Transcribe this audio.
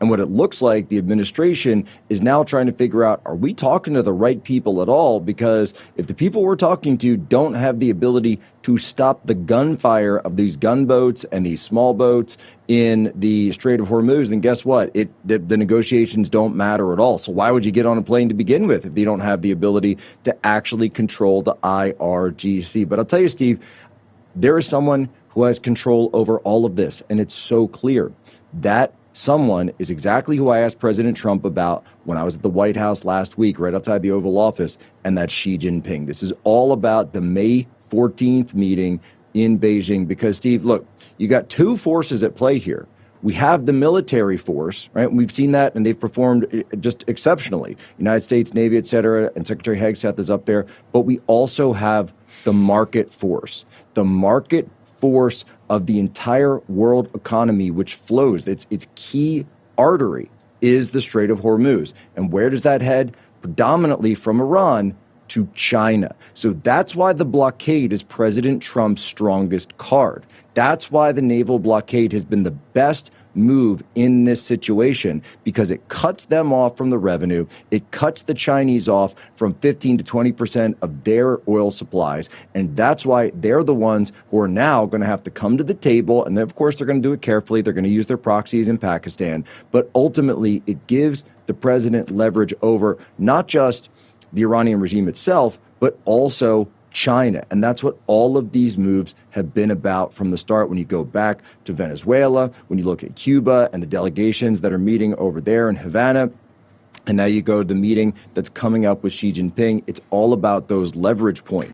And what it looks like the administration is now trying to figure out, are we talking to the right people at all? Because if the people we're talking to don't have the ability to stop the gunfire of these gunboats and these small boats in the Strait of Hormuz, then guess what? The negotiations don't matter at all. So why would you get on a plane to begin with if you don't have the ability to actually control the IRGC? But I'll tell you, Steve, there is someone who has control over all of this, and it's so clear. That someone is exactly who I asked President Trump about when I was at the White House last week, right outside the Oval Office, and that's Xi Jinping. This is all about the May 14th meeting in Beijing because, Steve, look, you got two forces at play here. We have the military force, right? We've seen that, and they've performed just exceptionally. United States Navy, et cetera, and Secretary Hegseth is up there. But we also have the market force of the entire world economy, which flows. Its key artery is the Strait of Hormuz. And where does that head? Predominantly from Iran to China. So that's why the blockade is President Trump's strongest card. That's why the naval blockade has been the best move in this situation, because it cuts them off from the revenue. It cuts the Chinese off from 15 to 20% of their oil supplies. And that's why they're the ones who are now going to have to come to the table. And then, of course, they're going to do it carefully. They're going to use their proxies in Pakistan. But ultimately, it gives the president leverage over not just the Iranian regime itself, but also China. And that's what all of these moves have been about from the start. When you go back to Venezuela, when you look at Cuba and the delegations that are meeting over there in Havana, and now you go to the meeting that's coming up with Xi Jinping, it's all about those leverage points.